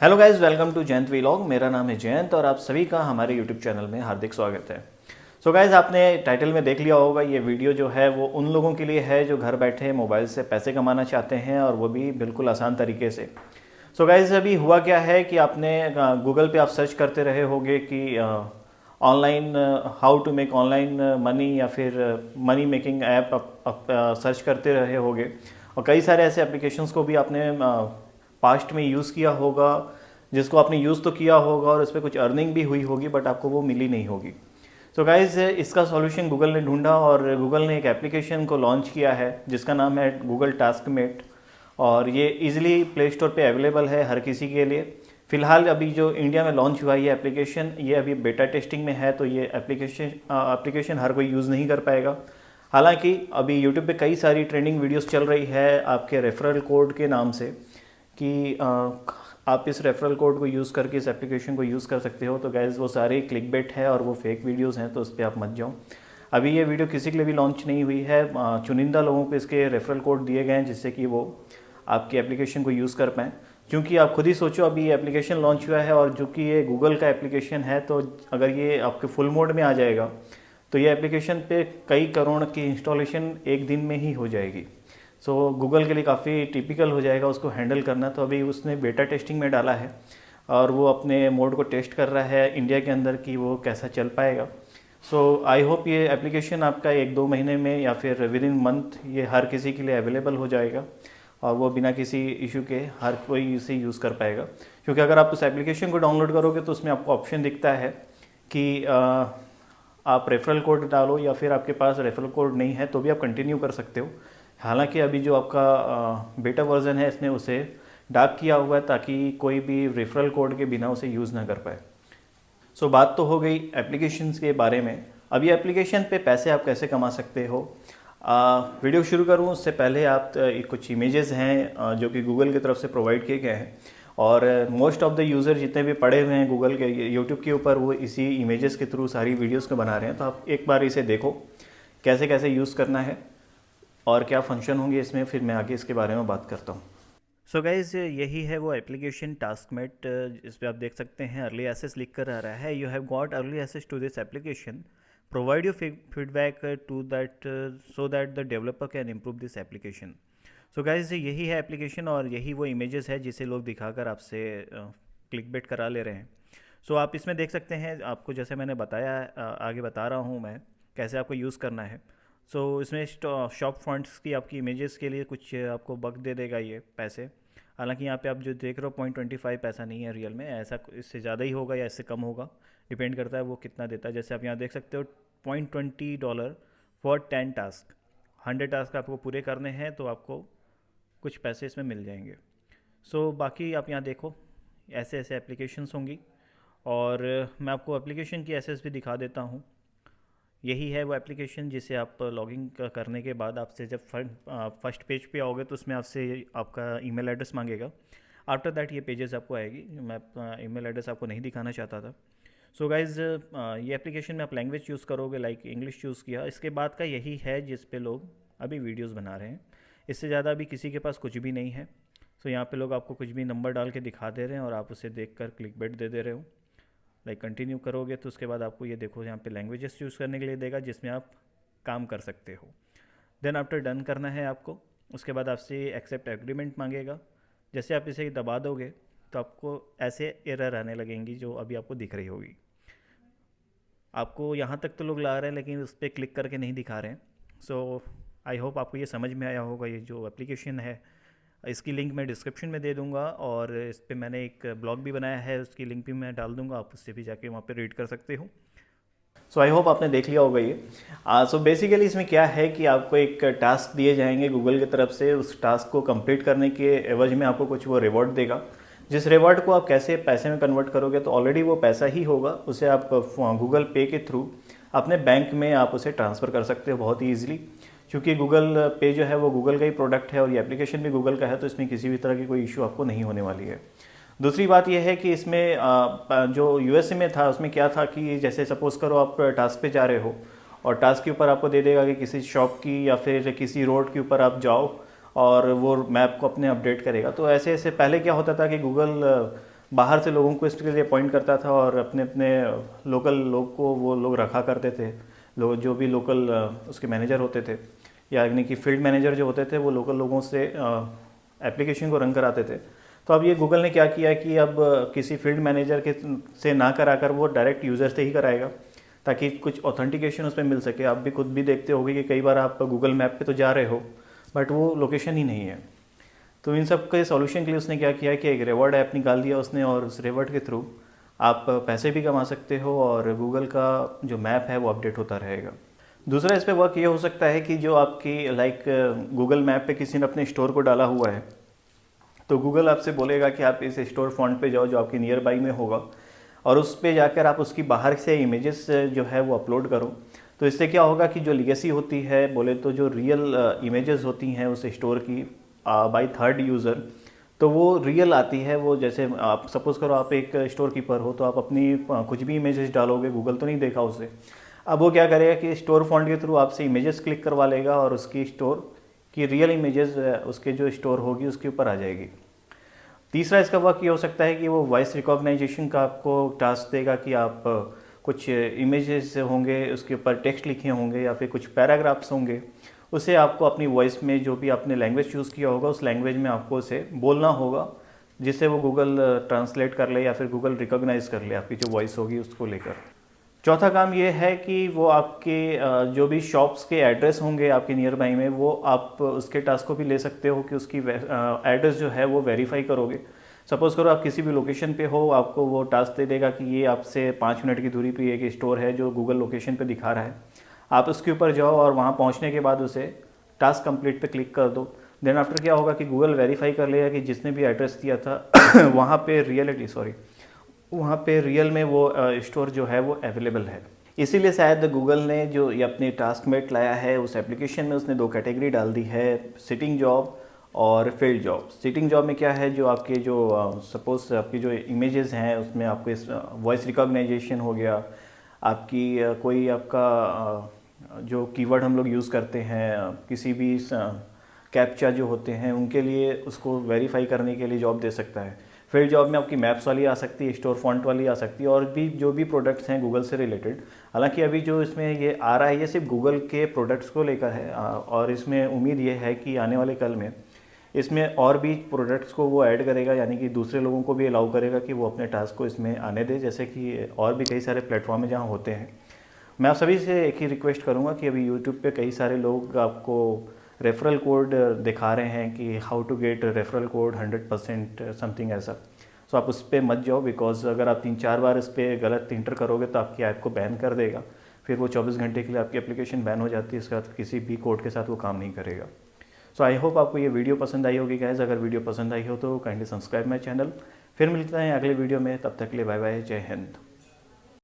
Hello guys, welcome to Jayant vlog. मेरा नाम है जयंत और आप सभी का हमारे यूट्यूब चैनल में हार्दिक स्वागत है। सो गाइस, आपने टाइटल में देख लिया होगा, ये वीडियो जो है वो उन लोगों के लिए है जो घर बैठे मोबाइल से पैसे कमाना चाहते हैं और वो भी बिल्कुल आसान तरीके से। सो गाइस, अभी हुआ क्या है कि आपने गूगल पे आप सर्च करते रहे होंगे कि online how to make online money या फिर मनी मेकिंग ऐप आप सर्च करते रहे होंगे और कई सारे ऐसे एप्लीकेशंस को भी आपने पास्ट में यूज़ किया होगा, जिसको आपने यूज़ तो किया होगा और उस पर कुछ अर्निंग भी हुई होगी, बट आपको वो मिली नहीं होगी। सो गाइज, इसका सॉल्यूशन गूगल ने ढूंढा और गूगल ने एक एप्लीकेशन को लॉन्च किया है जिसका नाम है गूगल टास्कमेट। और ये इजीली प्ले स्टोर पे अवेलेबल है हर किसी के लिए। फ़िलहाल अभी जो इंडिया में लॉन्च हुआ है ये एप्लीकेशन, ये अभी बेटा टेस्टिंग में है, तो ये एप्लीकेशन हर कोई यूज़ नहीं कर पाएगा। हालांकि अभी यूट्यूब पे कई सारी ट्रेंडिंग वीडियोस चल रही है आपके रेफरल कोड के नाम से कि आप इस रेफरल कोड को यूज़ करके इस एप्लीकेशन को यूज़ कर सकते हो। तो गैस, वो सारे क्लिकबेट है और वो फेक वीडियोस हैं, तो उस पर आप मत जाओ। अभी ये वीडियो किसी के लिए भी लॉन्च नहीं हुई है, चुनिंदा लोगों को इसके रेफरल कोड दिए गए हैं जिससे कि वो आपकी एप्लीकेशन को यूज़ कर पाएँ। क्योंकि आप खुद ही सोचो, अभी ये एप्लीकेशन लॉन्च हुआ है और जो कि ये गूगल का एप्लीकेशन है, तो अगर ये आपके फुल मोड में आ जाएगा तो ये एप्लीकेशन पे कई करोड़ की इंस्टॉलेशन एक दिन में ही हो जाएगी। सो गूगल के लिए काफ़ी टिपिकल हो जाएगा उसको हैंडल करना। तो अभी उसने बेटा टेस्टिंग में डाला है और वो अपने मोड को टेस्ट कर रहा है इंडिया के अंदर कि वो कैसा चल पाएगा। सो आई होप ये एप्लीकेशन आपका 1-2 महीने में या फिर विद इन मंथ ये हर किसी के लिए अवेलेबल हो जाएगा और वो बिना किसी इशू के हर कोई इसे यूज़ कर पाएगा। क्योंकि अगर आप उस एप्लीकेशन को डाउनलोड करोगे तो उसमें आपको ऑप्शन दिखता है कि आप रेफरल कोड डालो, या फिर आपके पास रेफरल कोड नहीं है तो भी आप कंटिन्यू कर सकते हो। हालांकि अभी जो आपका बेटा वर्जन है इसने उसे डार्क किया हुआ है ताकि कोई भी रेफरल कोड के बिना उसे यूज़ ना कर पाए। सो बात तो हो गई एप्लीकेशंस के बारे में। अभी एप्लीकेशन पे पैसे आप कैसे कमा सकते हो। वीडियो शुरू करूँ उससे पहले आप कुछ इमेजेस हैं जो कि गूगल की तरफ से प्रोवाइड किए गए हैं और मोस्ट ऑफ द यूज़र जितने भी पड़े हुए हैं गूगल के यूट्यूब के ऊपर, वो इसी इमेजेस के थ्रू सारी वीडियोस को बना रहे हैं। तो आप एक बार इसे देखो कैसे कैसे यूज़ करना है और क्या फंक्शन होंगे इसमें, फिर मैं आगे इसके बारे में बात करता हूँ। सो गाइज, यही है वो एप्लीकेशन टास्कमेट। इस पर आप देख सकते हैं अर्ली एक्सेस लिख कर आ रहा है, you have got early access to this application, provide your feedback to that so that the developer can improve this application. So guys, यही है एप्लीकेशन और यही वो इमेजेस है जिसे लोग दिखाकर आपसे क्लिकबेट करा ले रहे हैं। सो आप इसमें देख सकते हैं, आपको जैसे मैंने बताया आगे बता रहा हूँ मैं कैसे आपको यूज़ करना है। सो इसमें शॉप फॉन्ट्स की आपकी इमेजेस के लिए कुछ आपको बग दे देगा ये पैसे। हालांकि यहाँ पे आप जो देख रहे हो 0.25 पैसा नहीं है रियल में, ऐसा इससे ज़्यादा ही होगा या इससे कम होगा, डिपेंड करता है वो कितना देता है। जैसे आप यहाँ देख सकते हो $0.20 फॉर 10 टास्क। 100 टास्क आपको पूरे करने हैं तो आपको कुछ पैसे इसमें मिल जाएंगे। सो बाकी आप यहाँ देखो ऐसे ऐसे एप्लीकेशंस होंगी और मैं आपको एप्लीकेशन की एसेस भी दिखा देता हूँ। यही है वो एप्लीकेशन जिसे आप लॉगिन करने के बाद आपसे जब फर्स्ट पेज पे आओगे तो उसमें आपसे आपका ईमेल एड्रेस मांगेगा। आफ्टर दैट ये पेजेस आपको आएगी। मैं ईमेल एड्रेस आपको नहीं दिखाना चाहता था। सो गाइज़, ये एप्लीकेशन में आप लैंग्वेज चूज़ करोगे, लाइक इंग्लिश चूज़ किया। इसके बाद का यही है जिस पे लोग अभी वीडियोस बना रहे हैं। इससे ज़्यादा अभी किसी के पास कुछ भी नहीं है। सो यहाँ पे लोग आपको कुछ भी नंबर डाल के दिखा दे रहे हैं और आप उसे देख कर क्लिकबेट दे रहे हो। लाइक कंटिन्यू करोगे तो उसके बाद आपको ये देखो यहाँ पे लैंग्वेजेस चूज़ करने के लिए देगा जिसमें आप काम कर सकते हो। देन आफ्टर डन करना है आपको। उसके बाद आपसे एक्सेप्ट एग्रीमेंट मांगेगा। जैसे आप इसे दबा दोगे तो आपको ऐसे एरर आने लगेंगी जो अभी आपको दिख रही होगी। आपको यहाँ तक तो लोग ला रहे हैं लेकिन उस पर क्लिक करके नहीं दिखा रहे हैं। सो आई होप आपको ये समझ में आया होगा। ये जो एप्लीकेशन है इसकी लिंक मैं डिस्क्रिप्शन में दे दूंगा और इस पर मैंने एक ब्लॉग भी बनाया है, उसकी लिंक भी मैं डाल दूंगा, आप उससे भी जाके वहाँ पे रीड कर सकते हो। सो आई होप आपने देख लिया होगा ये। सो बेसिकली इसमें क्या है कि आपको एक टास्क दिए जाएंगे गूगल की तरफ से। उस टास्क को कंप्लीट करने के एवज में आपको कुछ वो रिवॉर्ड देगा, जिस रिवॉर्ड को आप कैसे पैसे में कन्वर्ट करोगे तो ऑलरेडी वो पैसा ही होगा, उसे आप गूगल पे के थ्रू अपने बैंक में आप उसे ट्रांसफ़र कर सकते हो बहुत ही ईजिली। क्योंकि गूगल पे जो है वो गूगल का ही प्रोडक्ट है और ये एप्लीकेशन भी गूगल का है, तो इसमें किसी भी तरह की कोई इशू आपको नहीं होने वाली है। दूसरी बात यह है कि इसमें जो यूएसए में था उसमें क्या था कि जैसे सपोज़ करो आप टास्क पे जा रहे हो और टास्क के ऊपर आपको दे देगा कि किसी शॉप की या फिर किसी रोड के ऊपर आप जाओ और वो मैप को अपने अपडेट करेगा। तो ऐसे ऐसे पहले क्या होता था कि गूगल बाहर से लोगों को इसके लिए अपॉइंट करता था और अपने अपने लोकल लोग को वो लोग रखा करते थे, लोग जो भी लोकल उसके मैनेजर होते थे यानी कि फील्ड मैनेजर जो होते थे वो लोकल लोगों से एप्लीकेशन को रन कराते थे। तो अब ये गूगल ने क्या किया कि अब किसी फील्ड मैनेजर के से ना कराकर वो डायरेक्ट यूज़र से ही कराएगा, ताकि कुछ ऑथेंटिकेशन उसमें मिल सके। आप भी खुद भी देखते होगे कि कई बार आप गूगल मैप पे तो जा रहे हो बट वो लोकेशन ही नहीं है। तो इन सब के सॉल्यूशन के लिए उसने क्या किया कि एक रिवॉर्ड ऐप निकाल दिया उसने, और उस रिवॉर्ड के थ्रू आप पैसे भी कमा सकते हो और गूगल का जो मैप है वो अपडेट होता रहेगा। दूसरा इस पे वर्क ये हो सकता है कि जो आपकी गूगल मैप पे किसी ने अपने स्टोर को डाला हुआ है, तो गूगल आपसे बोलेगा कि आप इस स्टोर फ्रंट पे जाओ जो आपके नियर बाई में होगा, और उस पे जाकर आप उसकी बाहर से इमेजेस जो है वो अपलोड करो। तो इससे क्या होगा कि जो लीगेसी होती है, बोले तो जो रियल इमेजेस होती हैं उस स्टोर की बाय थर्ड यूज़र, तो वो रियल आती है। वो जैसे आप सपोज़ करो आप एक स्टोर कीपर हो, तो आप अपनी कुछ भी इमेजेस डालोगे, गूगल तो नहीं देखा उसे। अब वो क्या करेगा कि स्टोर फॉन्ट के थ्रू आपसे इमेजेस क्लिक करवा लेगा और उसकी स्टोर की रियल इमेजेस उसके जो स्टोर होगी उसके ऊपर आ जाएगी। तीसरा इसका वर्क ये हो सकता है कि वो वॉइस रिकॉग्नाइजेशन का आपको टास्क देगा कि आप कुछ इमेजेस होंगे उसके ऊपर टेक्स्ट लिखे होंगे या फिर कुछ पैराग्राफ्स होंगे, उसे आपको अपनी वॉइस में जो भी आपने लैंग्वेज चूज़ किया होगा उस लैंग्वेज में आपको उसे बोलना होगा, जिससे वो गूगल ट्रांसलेट कर ले या फिर गूगल रिकॉग्नाइज कर ले आपकी जो वॉइस होगी उसको लेकर। चौथा काम ये है कि वो आपके जो भी शॉप्स के एड्रेस होंगे आपके नियर बाई में, वो आप उसके टास्क को भी ले सकते हो कि उसकी एड्रेस जो है वो वेरीफाई करोगे। सपोज़ करो आप किसी भी लोकेशन पे हो, आपको वो टास्क दे देगा कि ये आपसे 5 मिनट की दूरी पे एक स्टोर है जो गूगल लोकेशन पे दिखा रहा है। आप उसके ऊपर जाओ और वहाँ पहुँचने के बाद उसे टास्क कंप्लीट पे क्लिक कर दो। देन आफ्टर क्या होगा कि गूगल वेरीफाई कर लेगा कि जिसने भी एड्रेस दिया था वहाँ पे रियल में वो स्टोर जो है वो अवेलेबल है। इसीलिए शायद गूगल ने जो ये अपने टास्कमेट लाया है उस एप्लीकेशन में उसने 2 कैटेगरी डाल दी है, सिटिंग जॉब और फील्ड जॉब। सिटिंग जॉब में क्या है, जो आपके जो सपोज आपकी जो इमेजेस हैं उसमें आपको इस वॉइस रिकॉग्नाइजेशन हो गया, आपकी कोई आपका जो कीवर्ड हम लोग यूज़ करते हैं किसी भी कैप्चा जो होते हैं उनके लिए उसको वेरीफाई करने के लिए जॉब दे सकता है। फील्ड जॉब में आपकी मैप्स वाली आ सकती है, स्टोर फॉन्ट वाली आ सकती है, और भी जो भी प्रोडक्ट्स हैं गूगल से रिलेटेड। हालांकि अभी जो इसमें ये आ रहा है ये सिर्फ गूगल के प्रोडक्ट्स को लेकर है, और इसमें उम्मीद ये है कि आने वाले कल में इसमें और भी प्रोडक्ट्स को वो ऐड करेगा, यानी कि दूसरे लोगों को भी अलाउ करेगा कि वो अपने टास्क को इसमें आने दे, जैसे कि और भी कई सारे प्लेटफॉर्म है जहाँ होते हैं। मैं आप सभी से एक ही रिक्वेस्ट करूँगा कि अभी यूट्यूब पे कई सारे लोग आपको रेफरल कोड दिखा रहे हैं कि how to get referral code 100% something ऐसा। सो आप उस पर मत जाओ, बिकॉज अगर आप 3-4 बार इस पर गलत इंटर करोगे तो आपकी ऐप को बैन कर देगा। फिर वो 24 घंटे के लिए आपकी एप्लीकेशन बैन हो जाती है, इसके बाद किसी भी कोड के साथ वो काम नहीं करेगा। सो आई होप आपको ये वीडियो पसंद आई होगी गाइस। अगर वीडियो पसंद आई हो तो काइंडली सब्सक्राइब माई चैनल। फिर मिलते हैं अगले वीडियो में, तब तक के लिए बाय बाय, जय हिंद।